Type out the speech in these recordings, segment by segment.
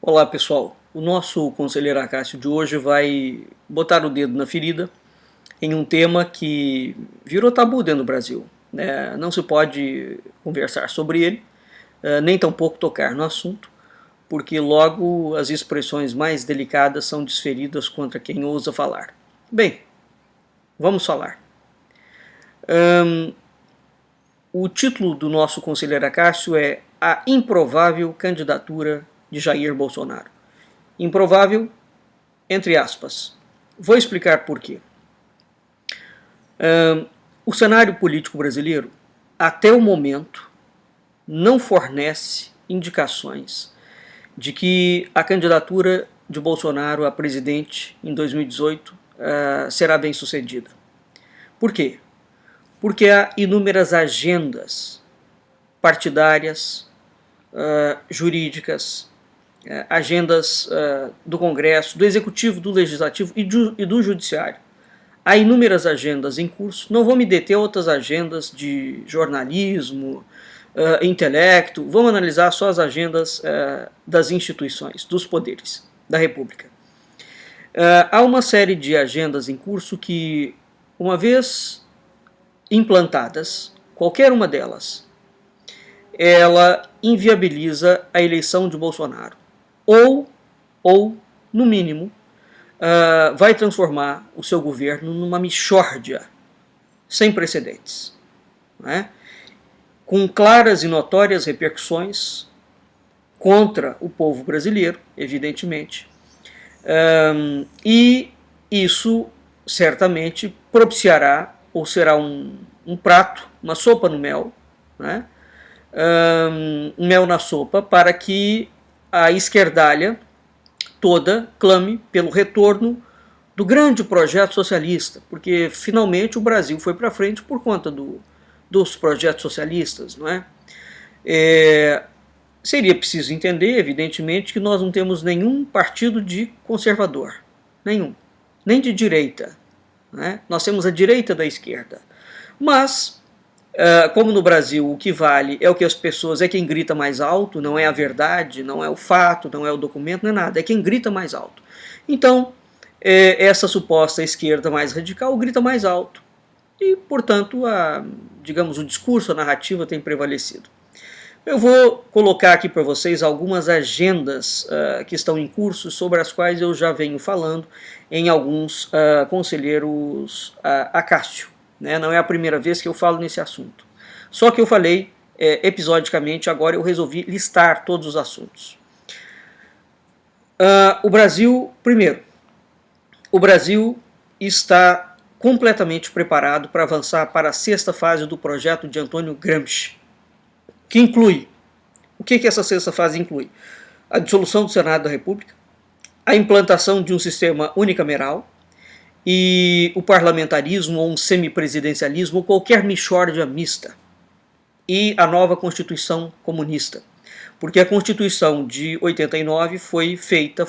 Olá pessoal, o nosso conselheiro Acácio de hoje vai botar o dedo na ferida em um tema que virou tabu dentro do Brasil, né? Não se pode conversar sobre ele, nem tampouco tocar no assunto, porque logo as expressões mais delicadas são desferidas contra quem ousa falar. Bem, vamos falar. O título do nosso conselheiro Acácio é A Improvável Candidatura de Jair Bolsonaro. Improvável, entre aspas. Vou explicar por quê. O cenário político brasileiro, até o momento, não fornece indicações de que a candidatura de Bolsonaro a presidente em 2018 será bem sucedida. Por quê? Porque há inúmeras agendas partidárias, jurídicas, agendas do Congresso, do Executivo, do Legislativo e do Judiciário. Há inúmeras agendas em curso, não vou me deter a outras agendas de jornalismo, intelecto, vamos analisar só as agendas das instituições, dos poderes da República. Há uma série de agendas em curso que, uma vez implantadas, qualquer uma delas, ela inviabiliza a eleição de Bolsonaro. Ou no mínimo, vai transformar o seu governo numa mixórdia sem precedentes, né? Com claras e notórias repercussões contra o povo brasileiro, evidentemente, e isso certamente propiciará, ou será um prato, uma sopa no mel, né? Mel na sopa, para que a esquerdalha toda clame pelo retorno do grande projeto socialista, porque finalmente o Brasil foi para frente por conta dos projetos socialistas, não é? Seria preciso entender, evidentemente, que nós não temos nenhum partido de conservador, nenhum, nem de direita, né? Nós temos a direita da esquerda, mas como no Brasil o que vale é o que as pessoas, é quem grita mais alto, não é a verdade, não é o fato, não é o documento, não é nada, é quem grita mais alto. Então, essa suposta esquerda mais radical grita mais alto e, portanto, digamos, o discurso, a narrativa tem prevalecido. Eu vou colocar aqui para vocês algumas agendas que estão em curso, sobre as quais eu já venho falando em alguns conselheiros Acácio. Né? Não é a primeira vez que eu falo nesse assunto. Só que eu falei episodicamente, agora eu resolvi listar todos os assuntos. O Brasil, primeiro, o Brasil está completamente preparado para avançar para a sexta fase do projeto de Antônio Gramsci, que inclui, o que essa sexta fase inclui? A dissolução do Senado da República, a implantação de um sistema unicameral, e o parlamentarismo ou um semipresidencialismo ou qualquer mixórdia mista, e a nova Constituição comunista. Porque a Constituição de 89 foi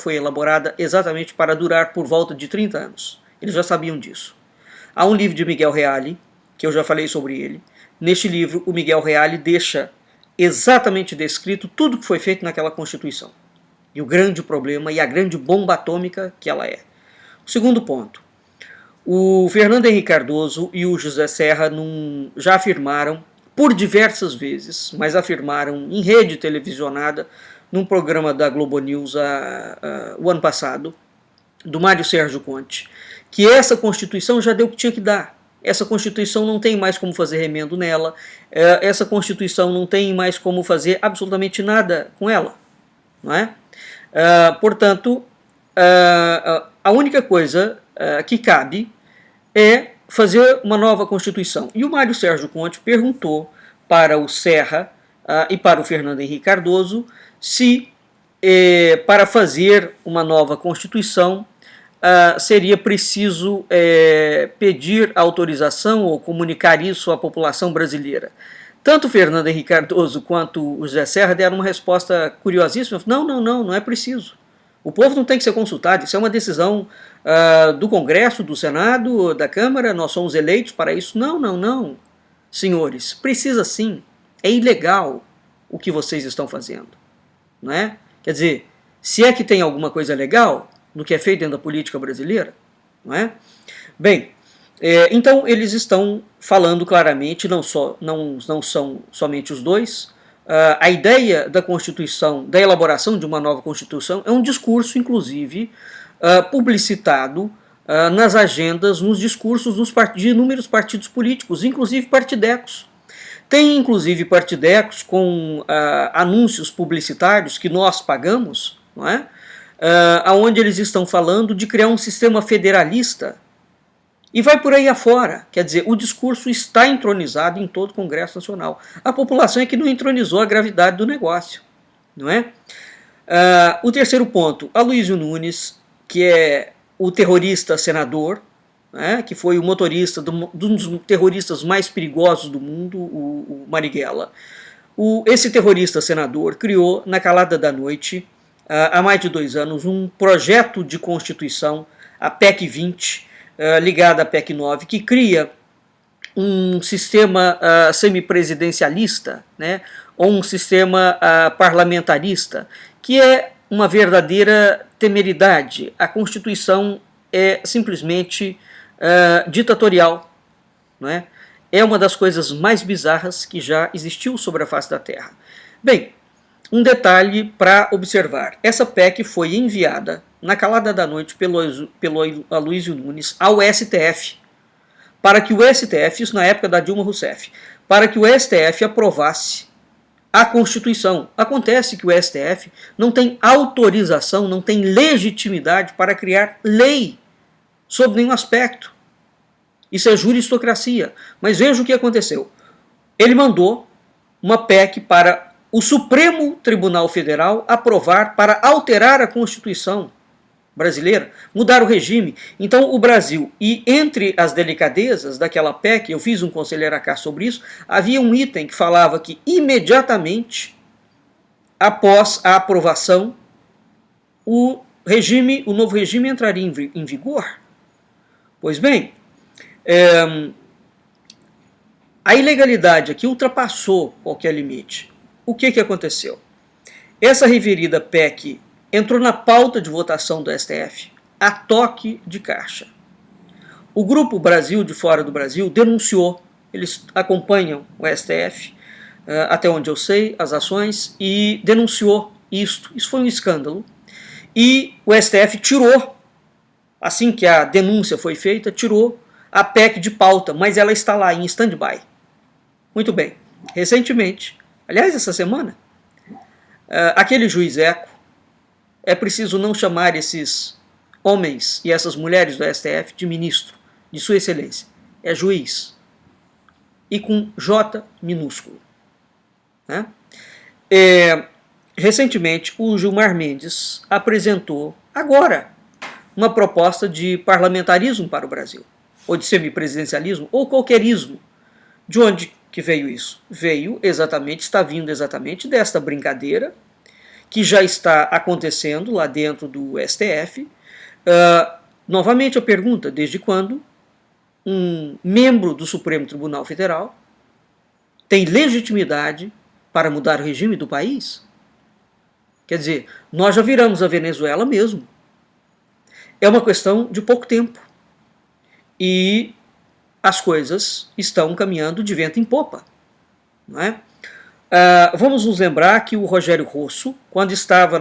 elaborada exatamente para durar por volta de 30 anos. Eles já sabiam disso. Há um livro de Miguel Reale, que eu já falei sobre ele. Neste livro, o Miguel Reale deixa exatamente descrito tudo que foi feito naquela Constituição. E o grande problema e a grande bomba atômica que ela é. O segundo ponto. O Fernando Henrique Cardoso e o José Serra já afirmaram, por diversas vezes, mas afirmaram em rede televisionada, num programa da Globo News o ano passado, do Mário Sérgio Conte, que essa Constituição já deu o que tinha que dar. Essa Constituição não tem mais como fazer remendo nela, essa Constituição não tem mais como fazer absolutamente nada com ela. Não é? Portanto, a única coisa que cabe é fazer uma nova Constituição. E o Mário Sérgio Conte perguntou para o Serra e para o Fernando Henrique Cardoso se, para fazer uma nova Constituição, seria preciso pedir autorização ou comunicar isso à população brasileira. Tanto o Fernando Henrique Cardoso quanto o José Serra deram uma resposta curiosíssima. Não é preciso. O povo não tem que ser consultado, isso é uma decisão do Congresso, do Senado, da Câmara, nós somos eleitos para isso. Não, senhores, precisa sim, é ilegal o que vocês estão fazendo. Não é? Quer dizer, Se é que tem alguma coisa legal no que é feito dentro da política brasileira, não é? Bem, então eles estão falando claramente, não são somente os dois. A ideia da Constituição, da elaboração de uma nova Constituição, é um discurso, inclusive, publicitado nas agendas, nos discursos de inúmeros partidos políticos, inclusive partidecos. Tem, inclusive, partidecos com anúncios publicitários que nós pagamos, não é? Onde eles estão falando de criar um sistema federalista. E vai por aí afora. Quer dizer, o discurso está entronizado em todo o Congresso Nacional. A população é que não entronizou a gravidade do negócio, não é? O terceiro ponto, Aloysio Nunes, que é o terrorista senador, né, que foi o motorista de um dos terroristas mais perigosos do mundo, o Marighella. Esse terrorista senador criou, na calada da noite, há mais de 2 anos, um projeto de Constituição, a PEC 20, ligada à PEC 9, que cria um sistema semipresidencialista, né, ou um sistema parlamentarista, que é uma verdadeira temeridade. A Constituição é simplesmente ditatorial, não é? É uma das coisas mais bizarras que já existiu sobre a face da Terra. Bem, um detalhe para observar. Essa PEC foi enviada na calada da noite pelo Aloysio Nunes ao STF, para que o STF, isso na época da Dilma Rousseff, para que o STF aprovasse a Constituição. Acontece que o STF não tem autorização, não tem legitimidade para criar lei sob nenhum aspecto. Isso é juristocracia. Mas veja o que aconteceu. Ele mandou uma PEC para o Supremo Tribunal Federal aprovar para alterar a Constituição brasileira, mudar o regime. Então o Brasil, e entre as delicadezas daquela PEC, eu fiz um conselheiro cá sobre isso, havia um item que falava que imediatamente após a aprovação o novo regime entraria em vigor. Pois bem, a ilegalidade aqui ultrapassou qualquer limite. O que aconteceu? Essa referida PEC entrou na pauta de votação do STF a toque de caixa. O Grupo Brasil de Fora do Brasil denunciou, eles acompanham o STF, até onde eu sei, as ações, e denunciou isto. Isso foi um escândalo. E o STF tirou, assim que a denúncia foi feita, tirou a PEC de pauta, mas ela está lá em stand-by. Muito bem. Recentemente, aliás, essa semana, aquele juiz Eco, é preciso não chamar esses homens e essas mulheres do STF de ministro, de sua excelência. É juiz. E com J minúsculo. Né? Recentemente, o Gilmar Mendes apresentou, agora, uma proposta de parlamentarismo para o Brasil, ou de semipresidencialismo, ou qualquerismo. De onde que veio isso? Está vindo exatamente desta brincadeira que já está acontecendo lá dentro do STF. Novamente a pergunta, desde quando um membro do Supremo Tribunal Federal tem legitimidade para mudar o regime do país? Quer dizer, nós já viramos a Venezuela mesmo. É uma questão de pouco tempo. E as coisas estão caminhando de vento em popa. Não é? Vamos nos lembrar que o Rogério Rosso, quando estava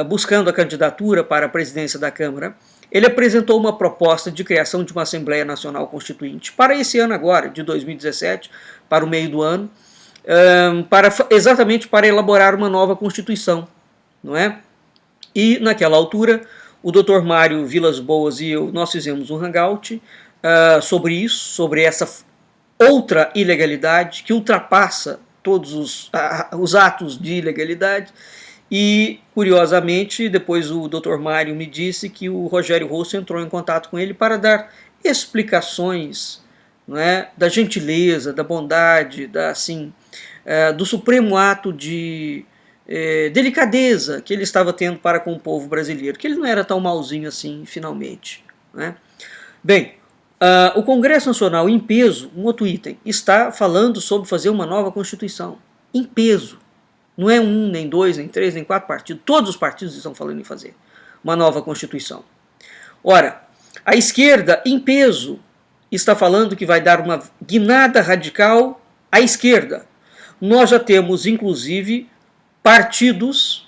buscando a candidatura para a presidência da Câmara, ele apresentou uma proposta de criação de uma Assembleia Nacional Constituinte para esse ano agora, de 2017, para o meio do ano, exatamente para elaborar uma nova Constituição. Não é? E, naquela altura, o Dr. Mário Vilas Boas e eu, nós fizemos um hangout sobre isso, sobre essa outra ilegalidade que ultrapassa todos os atos de ilegalidade. E, curiosamente, depois o Dr. Mário me disse que o Rogério Rosso entrou em contato com ele para dar explicações, não é, da gentileza, da bondade, do supremo ato de delicadeza que ele estava tendo para com o povo brasileiro, que ele não era tão malzinho assim, finalmente. Não é? Bem, o Congresso Nacional, em peso, um outro item, está falando sobre fazer uma nova Constituição. Em peso. Não é um, nem dois, nem três, nem quatro partidos. Todos os partidos estão falando em fazer uma nova Constituição. Ora, a esquerda, em peso, está falando que vai dar uma guinada radical à esquerda. Nós já temos, inclusive, partidos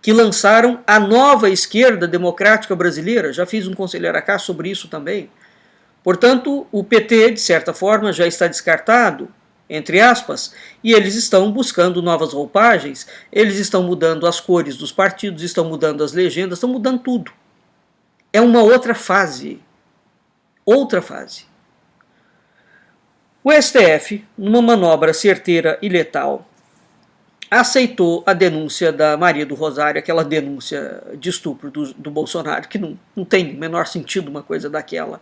que lançaram a nova esquerda democrática brasileira. Já fiz um Conselheiro Acá sobre isso também. Portanto, o PT, de certa forma, já está descartado, entre aspas, e eles estão buscando novas roupagens, eles estão mudando as cores dos partidos, estão mudando as legendas, estão mudando tudo. É uma outra fase. Outra fase. O STF, numa manobra certeira e letal, aceitou a denúncia da Maria do Rosário, aquela denúncia de estupro do Bolsonaro, que não tem o menor sentido uma coisa daquela,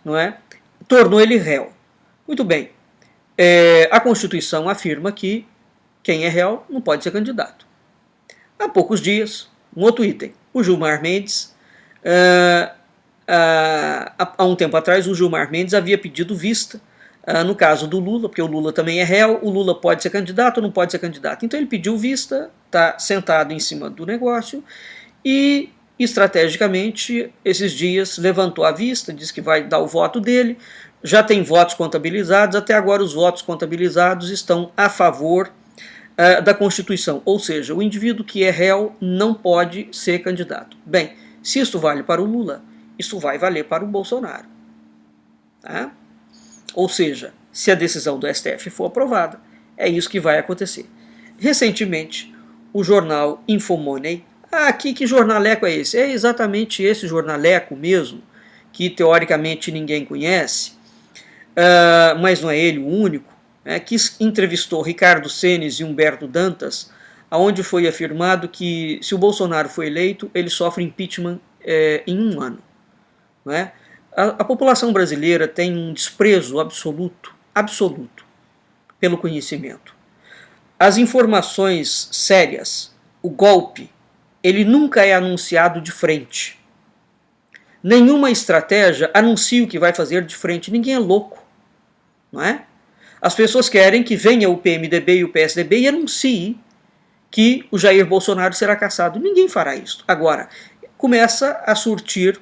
não é? Tornou ele réu. Muito bem. A Constituição afirma que quem é réu não pode ser candidato. Há poucos dias, um outro item, o Gilmar Mendes, há um tempo atrás, o Gilmar Mendes havia pedido vista no caso do Lula, porque o Lula também é réu, o Lula pode ser candidato ou não pode ser candidato. Então ele pediu vista, está sentado em cima do negócio e, estrategicamente, esses dias levantou a vista, disse que vai dar o voto dele, já tem votos contabilizados, até agora os votos contabilizados estão a favor da Constituição, ou seja, o indivíduo que é réu não pode ser candidato. Bem, se isso vale para o Lula, isso vai valer para o Bolsonaro. Tá? Ou seja, se a decisão do STF for aprovada, é isso que vai acontecer. Recentemente, o jornal Infomoney, que jornaleco é esse? É exatamente esse jornaleco mesmo, que teoricamente ninguém conhece, mas não é ele o único, que entrevistou Ricardo Senes e Humberto Dantas, onde foi afirmado que se o Bolsonaro for eleito, ele sofre impeachment em um ano. Não é? A população brasileira tem um desprezo absoluto pelo conhecimento. As informações sérias, o golpe, ele nunca é anunciado de frente. Nenhuma estratégia anuncia o que vai fazer de frente. Ninguém é louco, não é? As pessoas querem que venha o PMDB e o PSDB e anuncie que o Jair Bolsonaro será cassado. Ninguém fará isso. Agora, começa a surgir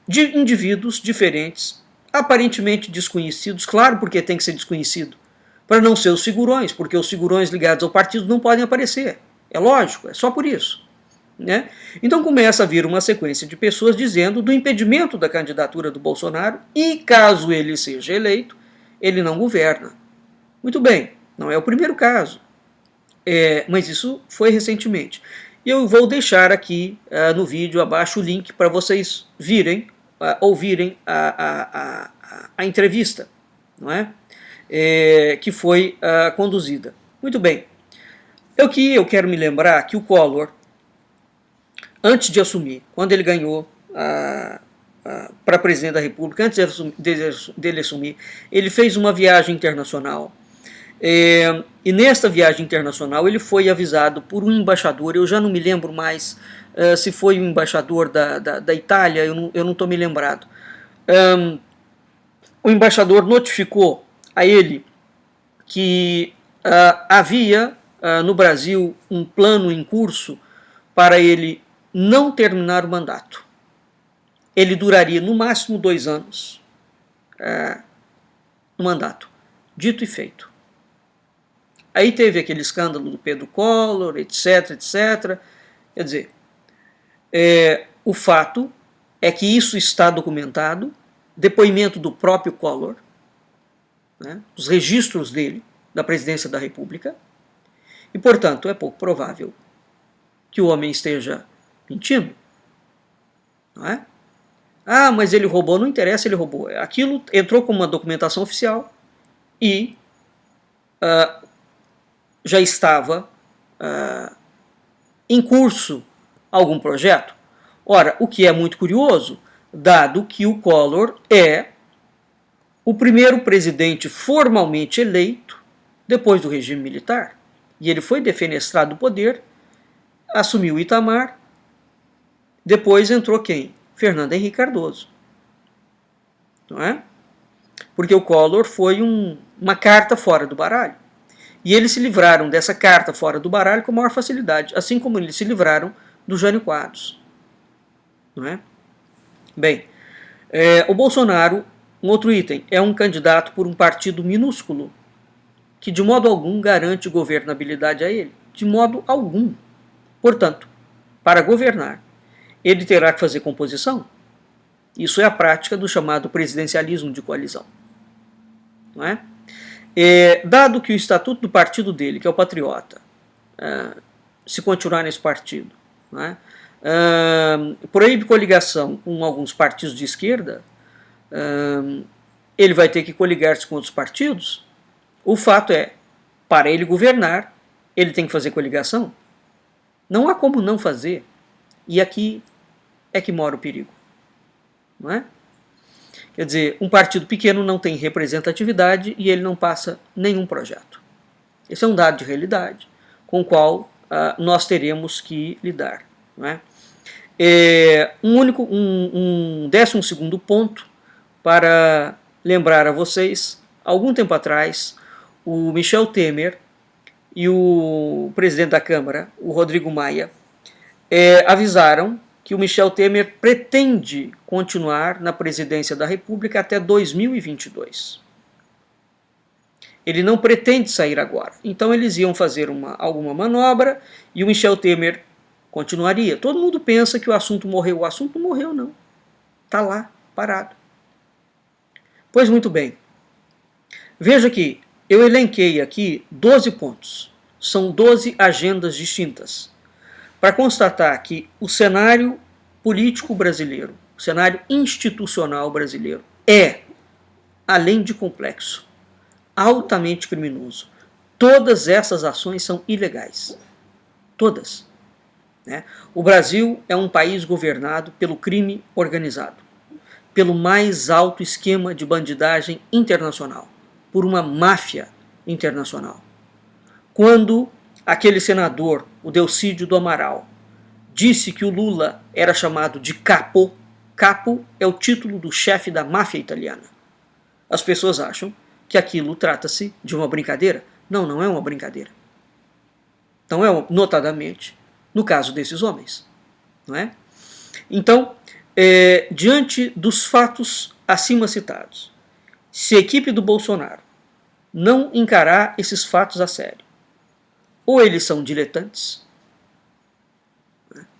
de indivíduos diferentes, aparentemente desconhecidos, claro, porque tem que ser desconhecido, para não ser os figurões, porque os figurões ligados ao partido não podem aparecer. É lógico, é só por isso. Né? Então começa a vir uma sequência de pessoas dizendo do impedimento da candidatura do Bolsonaro e, caso ele seja eleito, ele não governa. Muito bem, não é o primeiro caso, mas isso foi recentemente. E eu vou deixar aqui no vídeo abaixo o link para vocês ouvirem a entrevista, não é? Que foi conduzida. Muito bem. Eu quero me lembrar que o Collor, antes de assumir, quando ele ganhou para presidente da República, antes dele assumir, ele fez uma viagem internacional. E nesta viagem internacional ele foi avisado por um embaixador, eu já não me lembro mais se foi o embaixador da Itália, eu não estou me lembrado. O embaixador notificou a ele que havia no Brasil um plano em curso para ele não terminar o mandato. Ele duraria no máximo 2 anos no mandato. Dito e feito. Aí teve aquele escândalo do Pedro Collor, etc, etc. Quer dizer, o fato é que isso está documentado, depoimento do próprio Collor, né, os registros dele, da presidência da República, e, portanto, é pouco provável que o homem esteja mentindo. Não é? Mas ele roubou, não interessa, ele roubou. Aquilo entrou como uma documentação oficial e já estava em curso algum projeto. Ora, o que é muito curioso, dado que o Collor é o primeiro presidente formalmente eleito depois do regime militar. E ele foi defenestrado do poder, assumiu o Itamar, depois entrou quem? Fernando Henrique Cardoso. Não é? Porque o Collor foi uma carta fora do baralho. E eles se livraram dessa carta fora do baralho com maior facilidade, assim como eles se livraram do Jânio Quadros. Não é? Bem, o Bolsonaro, um outro item, é um candidato por um partido minúsculo, que de modo algum garante governabilidade a ele. De modo algum. Portanto, para governar, ele terá que fazer composição. Isso é a prática do chamado presidencialismo de coalizão. Não é? Dado que o estatuto do partido dele, que é o Patriota, se continuar nesse partido, não é? Proíbe coligação com alguns partidos de esquerda, ele vai ter que coligar-se com outros partidos. O fato é, para ele governar, ele tem que fazer coligação. Não há como não fazer. E aqui é que mora o perigo. Não é? Quer dizer, um partido pequeno não tem representatividade e ele não passa nenhum projeto. Esse é um dado de realidade com o qual nós teremos que lidar. Não é? Um 12º ponto para lembrar a vocês, algum tempo atrás, o Michel Temer e o presidente da Câmara, o Rodrigo Maia, avisaram que o Michel Temer pretende continuar na presidência da República até 2022. Ele não pretende sair agora. Então eles iam fazer alguma manobra e o Michel Temer continuaria. Todo mundo pensa que o assunto morreu. O assunto não morreu, não. Está lá, parado. Pois muito bem. Veja que eu elenquei aqui 12 pontos. São 12 agendas distintas, para constatar que o cenário político brasileiro, o cenário institucional brasileiro além de complexo, altamente criminoso. Todas essas ações são ilegais. Todas. Né? O Brasil é um país governado pelo crime organizado, pelo mais alto esquema de bandidagem internacional, por uma máfia internacional. Quando aquele senador, o Delcídio do Amaral, disse que o Lula era chamado de capo, capo é o título do chefe da máfia italiana. As pessoas acham que aquilo trata-se de uma brincadeira. Não, não é uma brincadeira. Não é, notadamente, no caso desses homens. Não é? Então, diante dos fatos acima citados, se a equipe do Bolsonaro não encarar esses fatos a sério, ou eles são diletantes,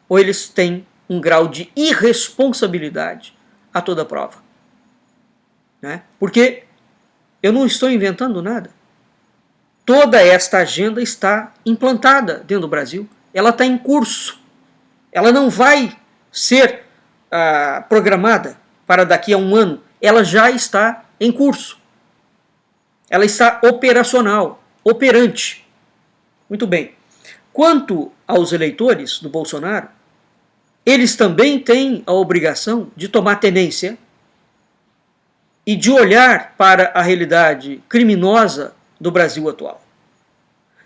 ou eles têm um grau de irresponsabilidade a toda prova. Porque eu não estou inventando nada. Toda esta agenda está implantada dentro do Brasil. Ela está em curso. Ela não vai ser programada para daqui a um ano. Ela já está em curso. Ela está operacional, operante. Muito bem. Quanto aos eleitores do Bolsonaro, eles também têm a obrigação de tomar tenência e de olhar para a realidade criminosa do Brasil atual.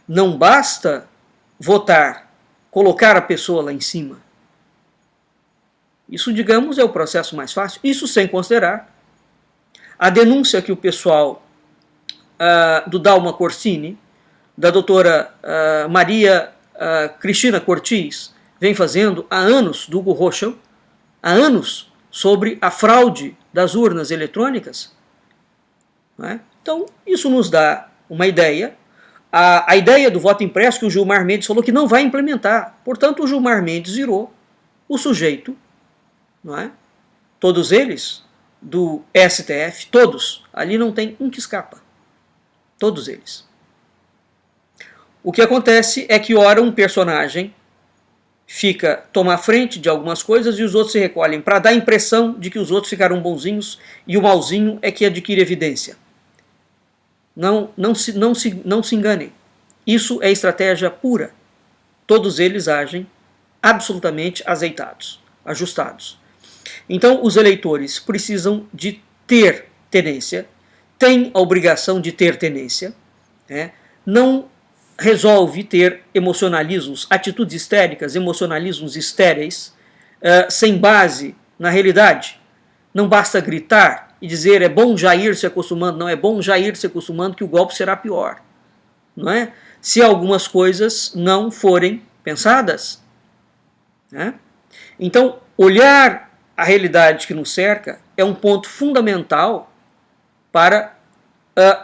Não basta votar, colocar a pessoa lá em cima. Isso, digamos, é o processo mais fácil. Isso sem considerar a denúncia que o pessoal do Dalma Corsini, da doutora Maria Cristina Cortes, vem fazendo há anos, do Hugo Rochel, há anos, sobre a fraude das urnas eletrônicas. Não é? Então, isso nos dá uma ideia. A ideia do voto impresso que o Gilmar Mendes falou que não vai implementar. Portanto, o Gilmar Mendes virou o sujeito, não é? Todos eles, do STF, todos, ali não tem um que escapa. Todos eles. O que acontece é que, ora, um personagem toma a frente de algumas coisas e os outros se recolhem para dar a impressão de que os outros ficaram bonzinhos e o malzinho é que adquire evidência. Não se enganem. Isso é estratégia pura. Todos eles agem absolutamente azeitados, ajustados. Então, os eleitores precisam de ter tenência, têm a obrigação de ter tenência, né? Não resolve ter emocionalismos, atitudes histéricas, emocionalismos estéreis, sem base na realidade. Não basta gritar e dizer é bom já ir se acostumando, não é bom já ir se acostumando que o golpe será pior. não é? Se algumas coisas não forem pensadas, né? Então, olhar a realidade que nos cerca é um ponto fundamental para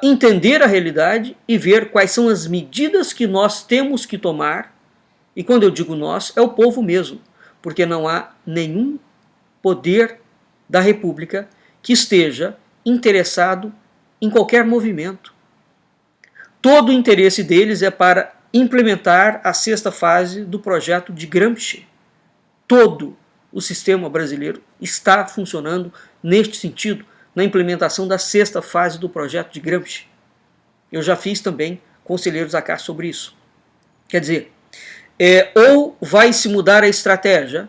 entender a realidade e ver quais são as medidas que nós temos que tomar. E quando eu digo nós, é o povo mesmo, porque não há nenhum poder da República que esteja interessado em qualquer movimento. Todo o interesse deles é para implementar a sexta fase do projeto de Gramsci. Todo o sistema brasileiro está funcionando neste sentido, na implementação da sexta fase do projeto de Gramsci. Eu já fiz também conselheiros AK sobre isso. Quer dizer, ou vai se mudar a estratégia,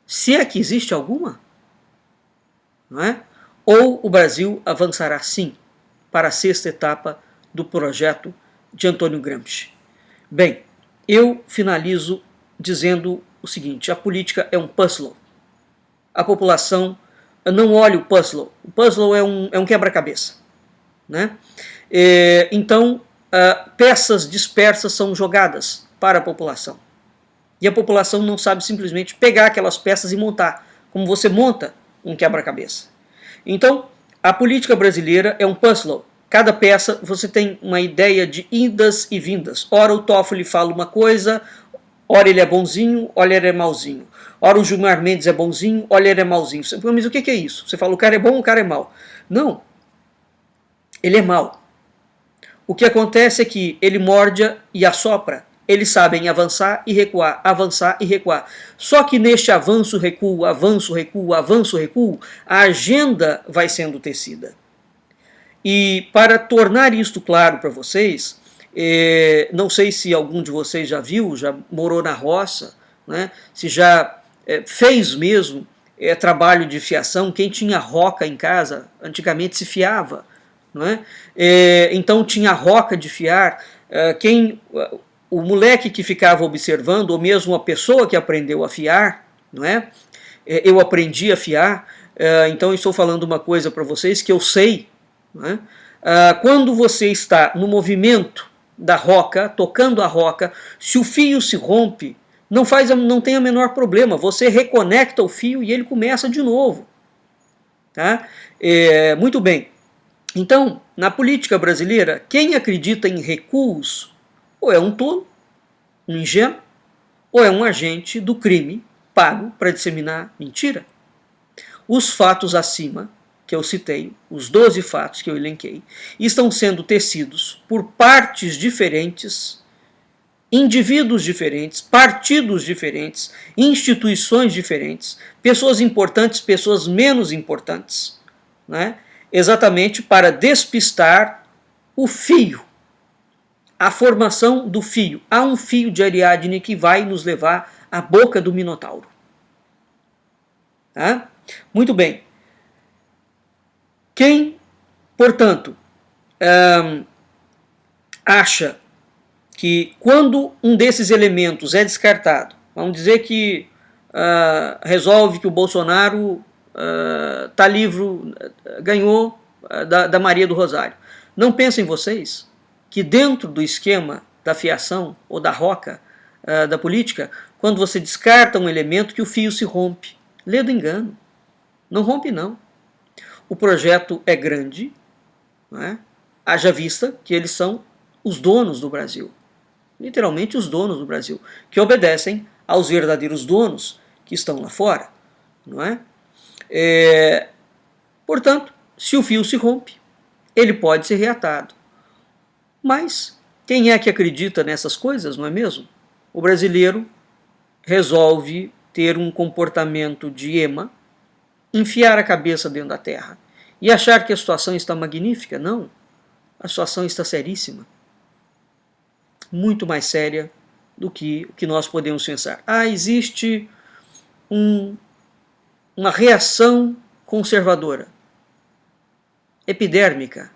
se é que existe alguma, não é? Ou o Brasil avançará sim para a sexta etapa do projeto de Antônio Gramsci. Bem, eu finalizo dizendo o seguinte: a política é um puzzle. A população não olha o puzzle. O puzzle é um quebra-cabeça, né? Então, peças dispersas são jogadas para a população. E a população não sabe simplesmente pegar aquelas peças e montar, como você monta um quebra-cabeça. Então, a política brasileira é um puzzle. Cada peça você tem uma ideia de idas e vindas. Ora o Toffoli fala uma coisa, ora ele é bonzinho, ora ele é malzinho. Ora o Gilmar Mendes é bonzinho, ora ele é malzinho. Mas o que é isso? Você fala o cara é bom, o cara é mal. Não, ele é mal. O que acontece é que ele morde e assopra. Eles sabem avançar e recuar, avançar e recuar. Só que neste avanço, recuo, avanço, recuo, avanço, recuo, a agenda vai sendo tecida. E para tornar isto claro para vocês, não sei se algum de vocês já viu, já morou na roça, né? Se já fez mesmo trabalho de fiação. Quem tinha roca em casa, antigamente se fiava, não é? Então tinha roca de fiar. O moleque que ficava observando, ou mesmo a pessoa que aprendeu a fiar, não é? Eu aprendi a fiar, então eu estou falando uma coisa para vocês que eu sei, não é? Quando você está no movimento da roca, tocando a roca, se o fio se rompe, não tem o menor problema, você reconecta o fio e ele começa de novo. Tá? Muito bem. Então, na política brasileira, quem acredita em recuos ou é um tolo, um ingênuo, ou é um agente do crime pago para disseminar mentira. Os fatos acima, que eu citei, os 12 fatos que eu elenquei, estão sendo tecidos por partes diferentes, indivíduos diferentes, partidos diferentes, instituições diferentes, pessoas importantes, pessoas menos importantes, né? Exatamente para despistar o fio, a formação do fio. Há um fio de Ariadne que vai nos levar à boca do Minotauro. Tá? Muito bem. Quem, portanto, acha que quando um desses elementos é descartado, vamos dizer que resolve que o Bolsonaro está livre, ganhou da Maria do Rosário. Não pensem vocês que dentro do esquema da fiação ou da roca da política, quando você descarta um elemento, que o fio se rompe. Lê do engano. Não rompe, não. O projeto é grande, não é? Haja vista que eles são os donos do Brasil. Literalmente os donos do Brasil, que obedecem aos verdadeiros donos que estão lá fora. Não é? Portanto, se o fio se rompe, ele pode ser reatado. Mas quem é que acredita nessas coisas, não é mesmo? O brasileiro resolve ter um comportamento de ema, enfiar a cabeça dentro da terra e achar que a situação está magnífica. Não, a situação está seríssima. Muito mais séria do que o que nós podemos pensar. Existe uma reação conservadora, epidérmica.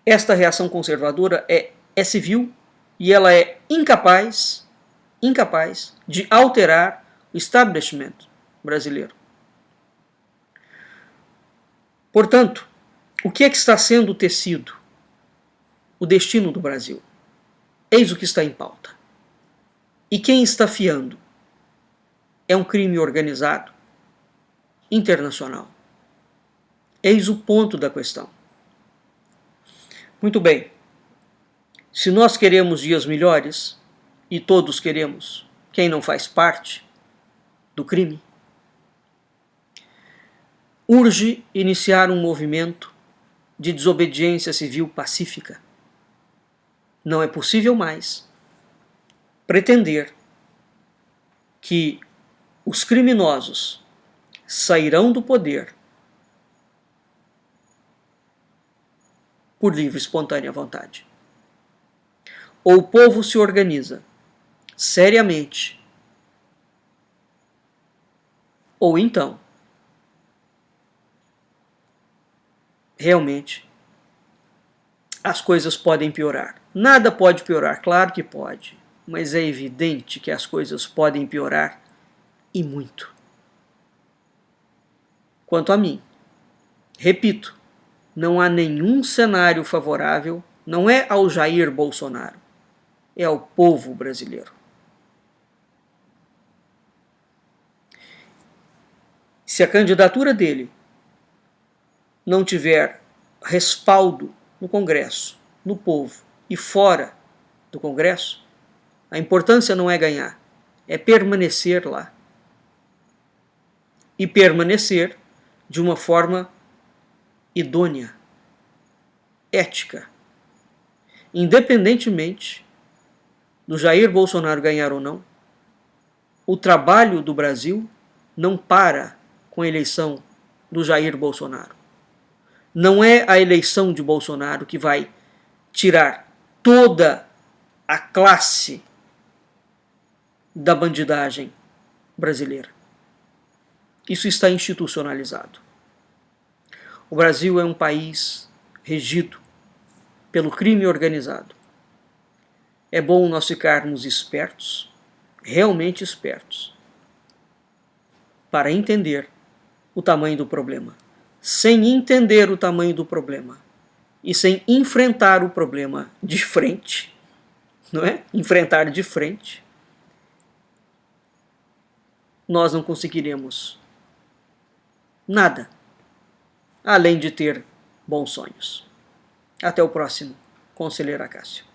Esta reação conservadora é civil e ela é incapaz de alterar o establishment brasileiro. Portanto, O que é que está sendo tecido? O destino do Brasil. Eis o que está em pauta. E quem está fiando? É um crime organizado, internacional. Eis o ponto da questão. Muito bem. Se nós queremos dias melhores, e todos queremos, quem não faz parte do crime, urge iniciar um movimento de desobediência civil pacífica. Não é possível mais pretender que os criminosos sairão do poder por livre e espontânea vontade. Ou o povo se organiza seriamente, ou então, realmente, as coisas podem piorar. Nada pode piorar, claro que pode, mas é evidente que as coisas podem piorar e muito. Quanto a mim, repito, não há nenhum cenário favorável, não é ao Jair Bolsonaro, é ao povo brasileiro. Se a candidatura dele não tiver respaldo no Congresso, no povo e fora do Congresso, a importância não é ganhar, é permanecer lá. E permanecer de uma forma idônea, ética. Independentemente do Jair Bolsonaro ganhar ou não, o trabalho do Brasil não para com a eleição do Jair Bolsonaro. Não é a eleição de Bolsonaro que vai tirar toda a classe da bandidagem brasileira. Isso está institucionalizado. O Brasil é um país regido pelo crime organizado. É bom nós ficarmos espertos, realmente espertos, para entender o tamanho do problema. Sem entender o tamanho do problema e sem enfrentar o problema de frente, não é? Enfrentar de frente, nós não conseguiremos nada, além de ter bons sonhos. Até o próximo, Conselheiro Acácio.